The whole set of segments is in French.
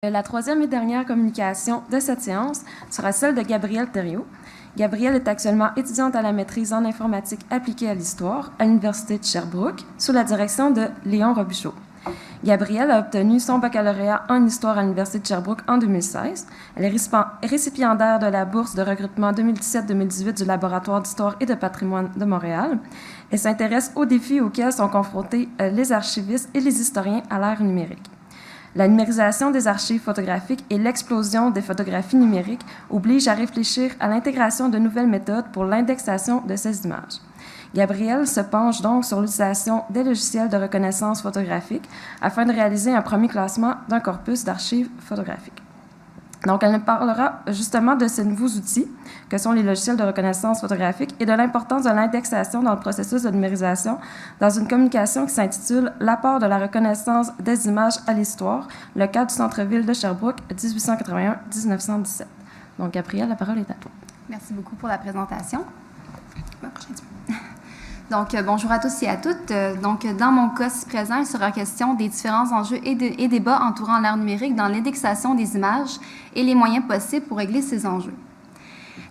La troisième et dernière communication de cette séance sera celle de Gabrielle Thériault. Gabrielle est actuellement étudiante à la maîtrise en informatique appliquée à l'histoire à l'Université de Sherbrooke sous la direction de Léon Robuchot. Gabrielle a obtenu son baccalauréat en histoire à l'Université de Sherbrooke en 2016. Elle est récipiendaire de la bourse de recrutement 2017-2018 du Laboratoire d'histoire et de patrimoine de Montréal. Elle s'intéresse aux défis auxquels sont confrontés les archivistes et les historiens à l'ère numérique. La numérisation des archives photographiques et l'explosion des photographies numériques obligent à réfléchir à l'intégration de nouvelles méthodes pour l'indexation de ces images. Gabrielle se penche donc sur l'utilisation des logiciels de reconnaissance photographique afin de réaliser un premier classement d'un corpus d'archives photographiques. Donc, elle nous parlera justement de ces nouveaux outils que sont les logiciels de reconnaissance photographique et de l'importance de l'indexation dans le processus de numérisation dans une communication qui s'intitule « L'apport de la reconnaissance des images à l'histoire, le cas du centre-ville de Sherbrooke, 1881-1917 ». Donc, Gabrielle, la parole est à toi. Merci beaucoup pour la présentation. Donc, bonjour à tous et à toutes. Donc, dans mon cas ci présent, il sera question des différents enjeux et débats entourant l'ère numérique dans l'indexation des images et les moyens possibles pour régler ces enjeux.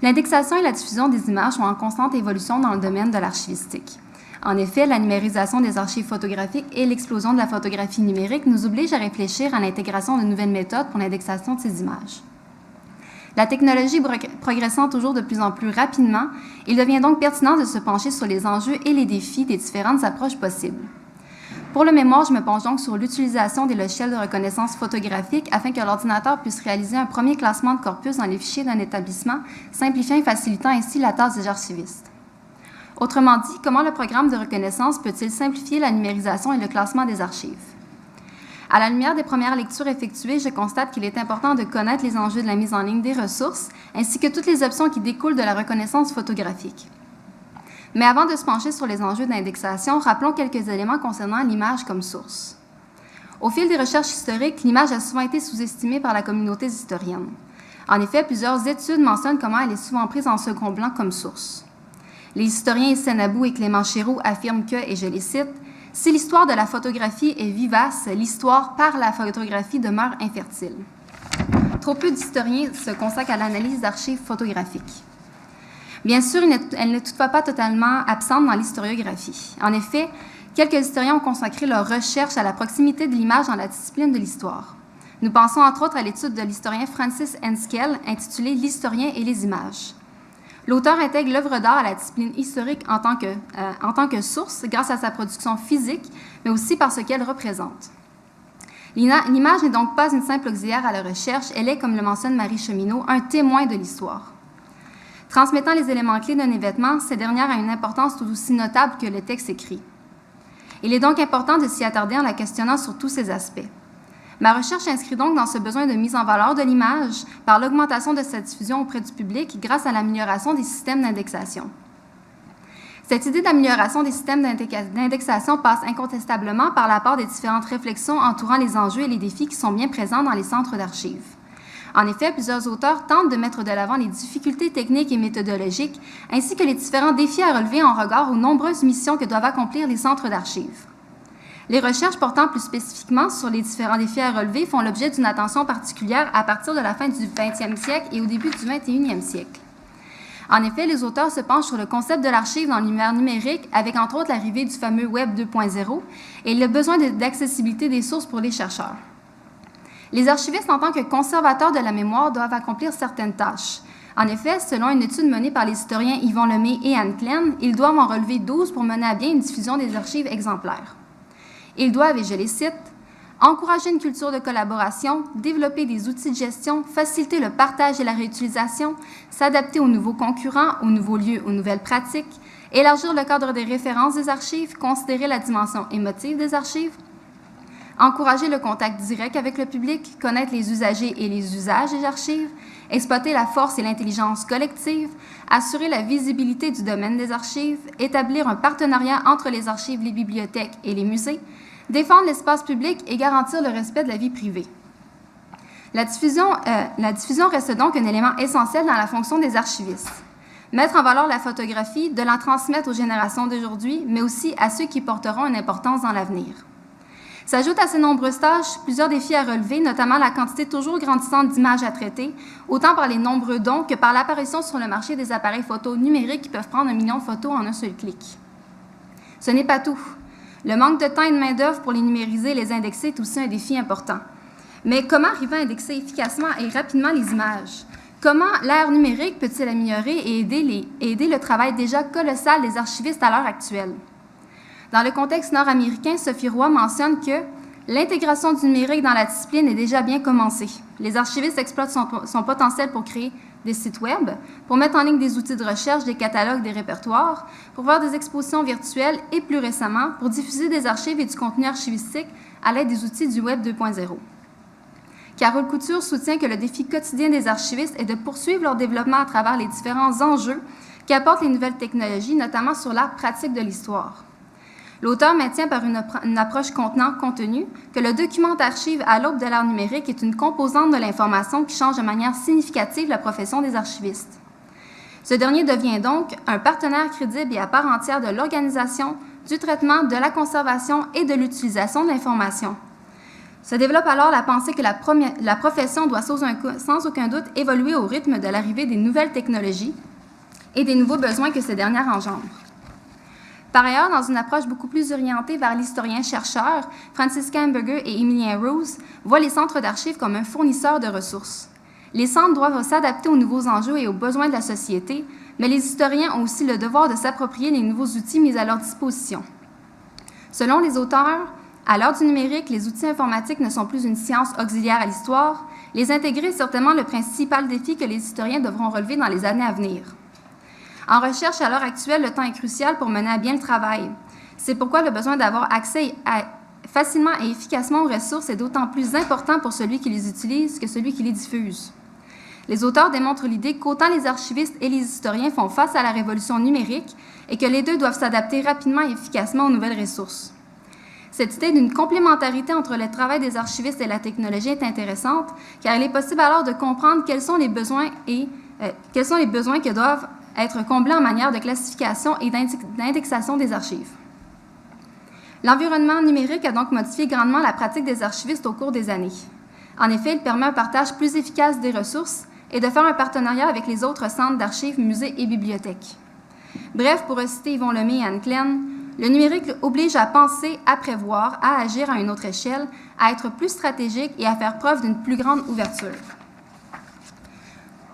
L'indexation et la diffusion des images sont en constante évolution dans le domaine de l'archivistique. En effet, la numérisation des archives photographiques et l'explosion de la photographie numérique nous obligent à réfléchir à l'intégration de nouvelles méthodes pour l'indexation de ces images. La technologie progressant toujours de plus en plus rapidement, il devient donc pertinent de se pencher sur les enjeux et les défis des différentes approches possibles. Pour le mémoire, je me penche donc sur l'utilisation des logiciels de reconnaissance photographique afin que l'ordinateur puisse réaliser un premier classement de corpus dans les fichiers d'un établissement, simplifiant et facilitant ainsi la tâche des archivistes. Autrement dit, comment le programme de reconnaissance peut-il simplifier la numérisation et le classement des archives? À la lumière des premières lectures effectuées, je constate qu'il est important de connaître les enjeux de la mise en ligne des ressources, ainsi que toutes les options qui découlent de la reconnaissance photographique. Mais avant de se pencher sur les enjeux d'indexation, rappelons quelques éléments concernant l'image comme source. Au fil des recherches historiques, l'image a souvent été sous-estimée par la communauté historienne. En effet, plusieurs études mentionnent comment elle est souvent prise en second plan comme source. Les historiens Etienne About et Clément Chéreau affirment que, et je les cite, « Si l'histoire de la photographie est vivace, l'histoire par la photographie demeure infertile. » Trop peu d'historiens se consacrent à l'analyse d'archives photographiques. Bien sûr, elle n'est toutefois pas totalement absente dans l'historiographie. En effet, quelques historiens ont consacré leur recherche à la proximité de l'image dans la discipline de l'histoire. Nous pensons entre autres à l'étude de l'historien Francis Henskell intitulée « L'historien et les images ». L'auteur intègre l'œuvre d'art à la discipline historique en tant que source grâce à sa production physique, mais aussi par ce qu'elle représente. L'image n'est donc pas une simple auxiliaire à la recherche, elle est, comme le mentionne Marie Cheminot, un témoin de l'histoire. Transmettant les éléments clés d'un événement, cette dernière a une importance tout aussi notable que le texte écrit. Il est donc important de s'y attarder en la questionnant sur tous ces aspects. Ma recherche s'inscrit donc dans ce besoin de mise en valeur de l'image par l'augmentation de sa diffusion auprès du public grâce à l'amélioration des systèmes d'indexation. Cette idée d'amélioration des systèmes d'indexation passe incontestablement par l'apport des différentes réflexions entourant les enjeux et les défis qui sont bien présents dans les centres d'archives. En effet, plusieurs auteurs tentent de mettre de l'avant les difficultés techniques et méthodologiques, ainsi que les différents défis à relever en regard aux nombreuses missions que doivent accomplir les centres d'archives. Les recherches portant plus spécifiquement sur les différents défis à relever font l'objet d'une attention particulière à partir de la fin du 20e siècle et au début du 21e siècle. En effet, les auteurs se penchent sur le concept de l'archive dans l'univers numérique, avec entre autres l'arrivée du fameux Web 2.0 et le besoin d'accessibilité des sources pour les chercheurs. Les archivistes, en tant que conservateurs de la mémoire, doivent accomplir certaines tâches. En effet, selon une étude menée par les historiens Yvon Lemay et Anne Klein, ils doivent en relever 12 pour mener à bien une diffusion des archives exemplaires. Ils doivent, et je les cite, « encourager une culture de collaboration, développer des outils de gestion, faciliter le partage et la réutilisation, s'adapter aux nouveaux concurrents, aux nouveaux lieux, aux nouvelles pratiques, élargir le cadre des références des archives, considérer la dimension émotive des archives, encourager le contact direct avec le public, connaître les usagers et les usages des archives, exploiter la force et l'intelligence collective, assurer la visibilité du domaine des archives, établir un partenariat entre les archives, les bibliothèques et les musées, défendre l'espace public et garantir le respect de la vie privée. » La diffusion reste donc un élément essentiel dans la fonction des archivistes. Mettre en valeur la photographie, de la transmettre aux générations d'aujourd'hui, mais aussi à ceux qui porteront une importance dans l'avenir. S'ajoutent à ces nombreuses tâches plusieurs défis à relever, notamment la quantité toujours grandissante d'images à traiter, autant par les nombreux dons que par l'apparition sur le marché des appareils photo numériques qui peuvent prendre 1 million de photos en un seul clic. Ce n'est pas tout. Le manque de temps et de main-d'œuvre pour les numériser et les indexer est aussi un défi important. Mais comment arriver à indexer efficacement et rapidement les images? Comment l'ère numérique peut-il améliorer et aider le travail déjà colossal des archivistes à l'heure actuelle? Dans le contexte nord-américain, Sophie Roy mentionne que l'intégration du numérique dans la discipline est déjà bien commencée. Les archivistes exploitent son potentiel pour créer des sites web, pour mettre en ligne des outils de recherche, des catalogues, des répertoires, pour faire des expositions virtuelles et, plus récemment, pour diffuser des archives et du contenu archivistique à l'aide des outils du Web 2.0. Carole Couture soutient que le défi quotidien des archivistes est de poursuivre leur développement à travers les différents enjeux qu'apportent les nouvelles technologies, notamment sur l'art pratique de l'histoire. L'auteur maintient par une approche contenant-contenu que le document d'archives à l'aube de l'ère numérique est une composante de l'information qui change de manière significative la profession des archivistes. Ce dernier devient donc un partenaire crédible et à part entière de l'organisation, du traitement, de la conservation et de l'utilisation de l'information. Se développe alors la pensée que la profession doit sans aucun doute évoluer au rythme de l'arrivée des nouvelles technologies et des nouveaux besoins que ces dernières engendrent. Par ailleurs, dans une approche beaucoup plus orientée vers l'historien-chercheur, Franziska Hamburger et Emilien Rose voient les centres d'archives comme un fournisseur de ressources. Les centres doivent s'adapter aux nouveaux enjeux et aux besoins de la société, mais les historiens ont aussi le devoir de s'approprier les nouveaux outils mis à leur disposition. Selon les auteurs, à l'heure du numérique, les outils informatiques ne sont plus une science auxiliaire à l'histoire. Les intégrer est certainement le principal défi que les historiens devront relever dans les années à venir. En recherche, à l'heure actuelle, le temps est crucial pour mener à bien le travail. C'est pourquoi le besoin d'avoir accès facilement et efficacement aux ressources est d'autant plus important pour celui qui les utilise que celui qui les diffuse. Les auteurs démontrent l'idée qu'autant les archivistes et les historiens font face à la révolution numérique et que les deux doivent s'adapter rapidement et efficacement aux nouvelles ressources. Cette idée d'une complémentarité entre le travail des archivistes et la technologie est intéressante, car il est possible alors de comprendre quels sont les besoins que doivent être comblés en matière de classification et d'indexation des archives. L'environnement numérique a donc modifié grandement la pratique des archivistes au cours des années. En effet, il permet un partage plus efficace des ressources et de faire un partenariat avec les autres centres d'archives, musées et bibliothèques. Bref, pour citer Yvon Lemay et Anne Klein, le numérique oblige à penser, à prévoir, à agir à une autre échelle, à être plus stratégique et à faire preuve d'une plus grande ouverture.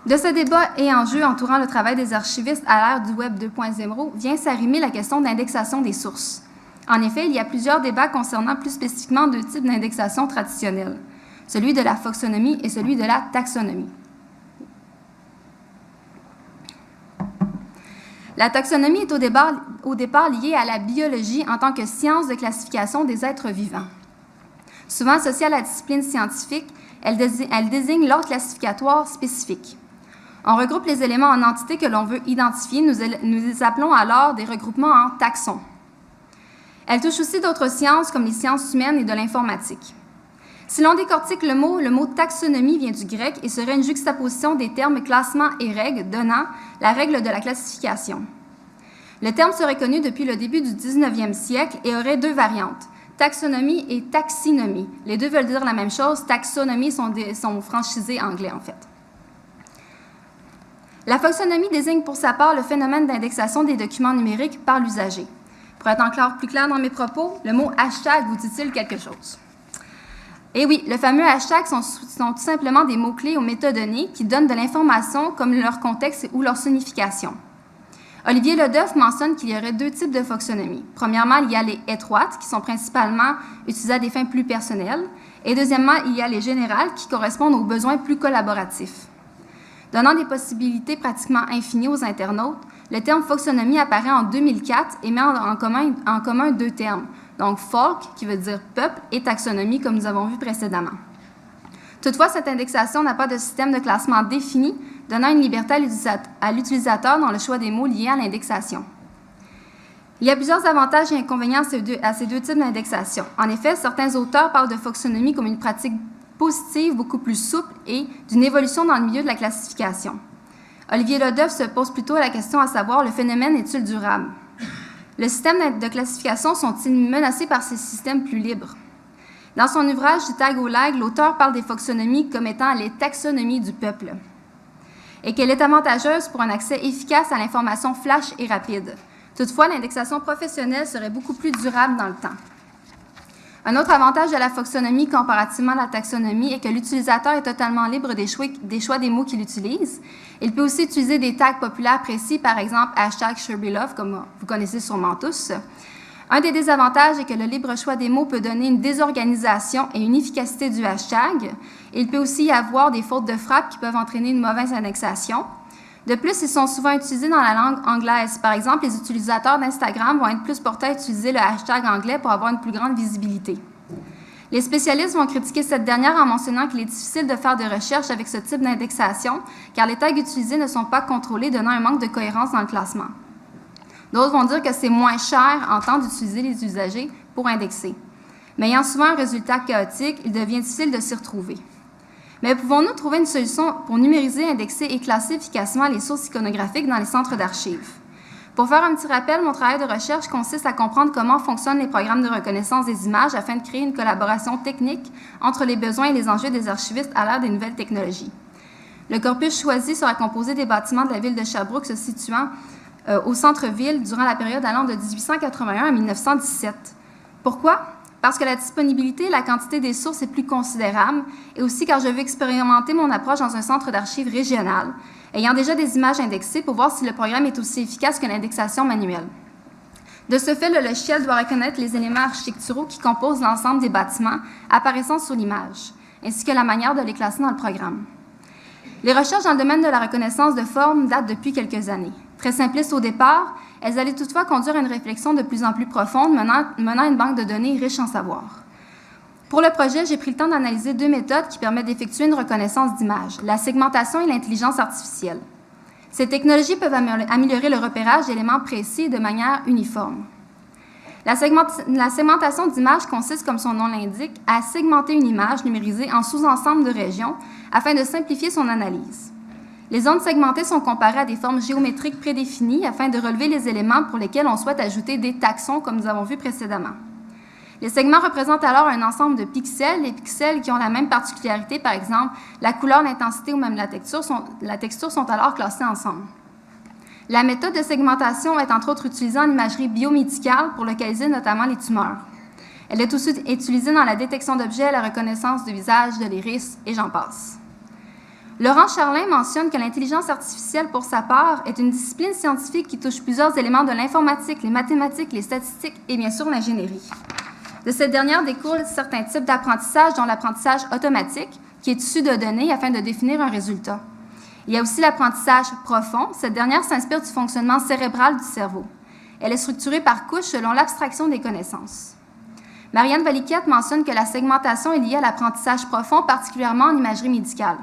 De ce débat et enjeux entourant le travail des archivistes à l'ère du Web 2.0 vient s'arrimer la question d'indexation des sources. En effet, il y a plusieurs débats concernant plus spécifiquement 2 types d'indexation traditionnels, celui de la foxonomie et celui de la taxonomie. La taxonomie est au départ liée à la biologie en tant que science de classification des êtres vivants. Souvent associée à la discipline scientifique, elle désigne l'ordre classificatoire spécifique. On regroupe les éléments en entités que l'on veut identifier, nous les appelons alors des regroupements en taxons. Elle touche aussi d'autres sciences comme les sciences humaines et de l'informatique. Si l'on décortique le mot taxonomie vient du grec et serait une juxtaposition des termes classement et règle, donnant la règle de la classification. Le terme serait connu depuis le début du 19e siècle et aurait 2 variantes, taxonomie et taxinomie. Les deux veulent dire la même chose, taxonomie sont franchisés anglais en fait. La foxonomie désigne pour sa part le phénomène d'indexation des documents numériques par l'usager. Pour être encore plus clair dans mes propos, le mot hashtag vous dit-il quelque chose? Et oui, le fameux hashtag sont tout simplement des mots-clés aux métadonnées qui donnent de l'information comme leur contexte ou leur signification. Olivier Ledeuf mentionne qu'il y aurait 2 types de foxonomie. Premièrement, il y a les étroites qui sont principalement utilisées à des fins plus personnelles. Et deuxièmement, il y a les générales qui correspondent aux besoins plus collaboratifs. Donnant des possibilités pratiquement infinies aux internautes, le terme foxonomie apparaît en 2004 et met en commun 2 termes, donc folk, qui veut dire peuple, et taxonomie, comme nous avons vu précédemment. Toutefois, cette indexation n'a pas de système de classement défini, donnant une liberté à l'utilisateur dans le choix des mots liés à l'indexation. Il y a plusieurs avantages et inconvénients à ces 2 types d'indexation. En effet, certains auteurs parlent de foxonomie comme une pratique positive, beaucoup plus souple et d'une évolution dans le milieu de la classification. Olivier Ledeuf se pose plutôt la question à savoir, le phénomène est-il durable? Les systèmes de classification sont-ils menacés par ces systèmes plus libres? Dans son ouvrage Du tag au lag, l'auteur parle des fonctionnomies comme étant les taxonomies du peuple et qu'elle est avantageuse pour un accès efficace à l'information flash et rapide. Toutefois, l'indexation professionnelle serait beaucoup plus durable dans le temps. Un autre avantage de la fonctionnomie comparativement à la taxonomie est que l'utilisateur est totalement libre des choix des mots qu'il utilise. Il peut aussi utiliser des tags populaires précis, par exemple #SherbyLove, comme vous connaissez sûrement tous. Un des désavantages est que le libre choix des mots peut donner une désorganisation et une efficacité du hashtag. Il peut aussi y avoir des fautes de frappe qui peuvent entraîner une mauvaise indexation. De plus, ils sont souvent utilisés dans la langue anglaise. Par exemple, les utilisateurs d'Instagram vont être plus portés à utiliser le hashtag anglais pour avoir une plus grande visibilité. Les spécialistes vont critiquer cette dernière en mentionnant qu'il est difficile de faire des recherches avec ce type d'indexation, car les tags utilisés ne sont pas contrôlés, donnant un manque de cohérence dans le classement. D'autres vont dire que c'est moins cher en temps d'utiliser les usagers pour indexer. Mais ayant souvent un résultat chaotique, il devient difficile de s'y retrouver. Mais pouvons-nous trouver une solution pour numériser, indexer et classer efficacement les sources iconographiques dans les centres d'archives? Pour faire un petit rappel, mon travail de recherche consiste à comprendre comment fonctionnent les programmes de reconnaissance des images afin de créer une collaboration technique entre les besoins et les enjeux des archivistes à l'ère des nouvelles technologies. Le corpus choisi sera composé des bâtiments de la ville de Sherbrooke se situant au centre-ville durant la période allant de 1881 à 1917. Pourquoi? Parce que la disponibilité et la quantité des sources est plus considérable, et aussi car je veux expérimenter mon approche dans un centre d'archives régional, ayant déjà des images indexées pour voir si le programme est aussi efficace que l'indexation manuelle. De ce fait, le logiciel doit reconnaître les éléments architecturaux qui composent l'ensemble des bâtiments apparaissant sur l'image, ainsi que la manière de les classer dans le programme. Les recherches dans le domaine de la reconnaissance de forme datent depuis quelques années. Très simplistes au départ, elles allaient toutefois conduire à une réflexion de plus en plus profonde, menant à une banque de données riche en savoir. Pour le projet, j'ai pris le temps d'analyser 2 méthodes qui permettent d'effectuer une reconnaissance d'image, la segmentation et l'intelligence artificielle. Ces technologies peuvent améliorer le repérage d'éléments précis de manière uniforme. La segmentation d'image consiste, comme son nom l'indique, à segmenter une image numérisée en sous-ensembles de régions afin de simplifier son analyse. Les zones segmentées sont comparées à des formes géométriques prédéfinies afin de relever les éléments pour lesquels on souhaite ajouter des taxons, comme nous avons vu précédemment. Les segments représentent alors un ensemble de pixels. Les pixels qui ont la même particularité, par exemple, la couleur, l'intensité ou même la texture sont alors classés ensemble. La méthode de segmentation est entre autres utilisée en imagerie biomédicale pour localiser notamment les tumeurs. Elle est aussi utilisée dans la détection d'objets, la reconnaissance de visage, de l'iris, et j'en passe. Laurent Charlin mentionne que l'intelligence artificielle, pour sa part, est une discipline scientifique qui touche plusieurs éléments de l'informatique, les mathématiques, les statistiques et bien sûr l'ingénierie. De cette dernière découlent certains types d'apprentissage, dont l'apprentissage automatique, qui est issu de données afin de définir un résultat. Il y a aussi l'apprentissage profond. Cette dernière s'inspire du fonctionnement cérébral du cerveau. Elle est structurée par couches selon l'abstraction des connaissances. Marianne Valiquette mentionne que la segmentation est liée à l'apprentissage profond, particulièrement en imagerie médicale.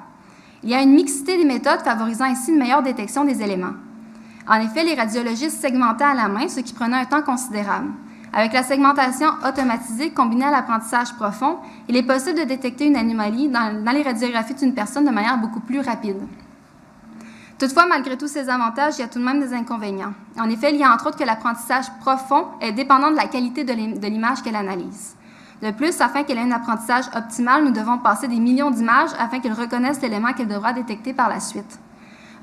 Il y a une mixité des méthodes favorisant ainsi une meilleure détection des éléments. En effet, les radiologistes segmentaient à la main, ce qui prenait un temps considérable. Avec la segmentation automatisée combinée à l'apprentissage profond, il est possible de détecter une anomalie dans les radiographies d'une personne de manière beaucoup plus rapide. Toutefois, malgré tous ces avantages, il y a tout de même des inconvénients. En effet, il y a entre autres que l'apprentissage profond est dépendant de la qualité de l'image qu'elle analyse. De plus, afin qu'elle ait un apprentissage optimal, nous devons passer des millions d'images afin qu'elle reconnaisse l'élément qu'elle devra détecter par la suite.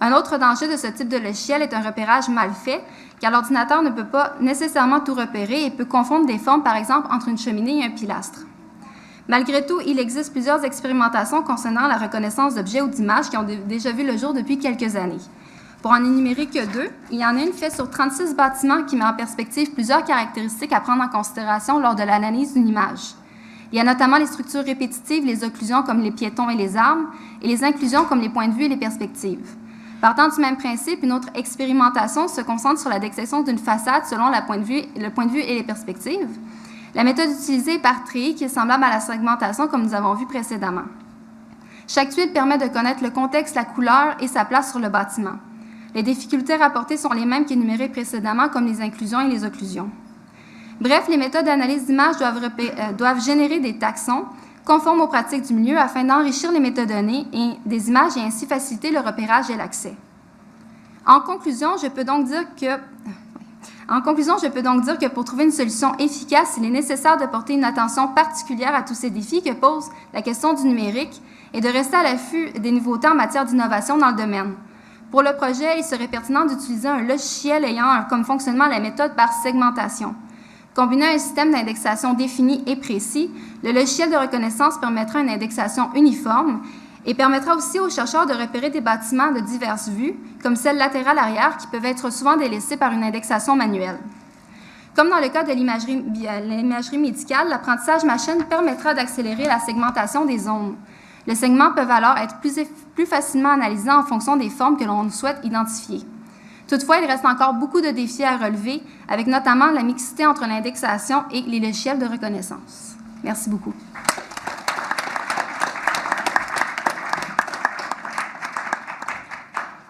Un autre danger de ce type de logiciel est un repérage mal fait, car l'ordinateur ne peut pas nécessairement tout repérer et peut confondre des formes, par exemple, entre une cheminée et un pilastre. Malgré tout, il existe plusieurs expérimentations concernant la reconnaissance d'objets ou d'images qui ont déjà vu le jour depuis quelques années. Pour en énumérer que 2, il y en a une faite sur 36 bâtiments qui met en perspective plusieurs caractéristiques à prendre en considération lors de l'analyse d'une image. Il y a notamment les structures répétitives, les occlusions comme les piétons et les arbres, et les inclusions comme les points de vue et les perspectives. Partant du même principe, une autre expérimentation se concentre sur la détection d'une façade selon le point de vue et les perspectives. La méthode utilisée est par treillis qui est semblable à la segmentation comme nous avons vu précédemment. Chaque tuile permet de connaître le contexte, la couleur et sa place sur le bâtiment. Les difficultés rapportées sont les mêmes qu'énumérées précédemment, comme les inclusions et les occlusions. Bref, les méthodes d'analyse d'images doivent générer des taxons conformes aux pratiques du milieu afin d'enrichir les métadonnées et des images et ainsi faciliter le repérage et l'accès. En conclusion, je peux donc dire que En conclusion, je peux donc dire que pour trouver une solution efficace, il est nécessaire de porter une attention particulière à tous ces défis que pose la question du numérique et de rester à l'affût des nouveautés en matière d'innovation dans le domaine. Pour le projet, il serait pertinent d'utiliser un logiciel ayant comme fonctionnement la méthode par segmentation. Combiné à un système d'indexation défini et précis, le logiciel de reconnaissance permettra une indexation uniforme et permettra aussi aux chercheurs de repérer des bâtiments de diverses vues, comme celle latérale arrière, qui peuvent être souvent délaissés par une indexation manuelle. Comme dans le cas de l'imagerie médicale, l'apprentissage machine permettra d'accélérer la segmentation des zones. Les segments peuvent alors être plus facilement analysés en fonction des formes que l'on souhaite identifier. Toutefois, il reste encore beaucoup de défis à relever, avec notamment la mixité entre l'indexation et les logiciels de reconnaissance. Merci beaucoup.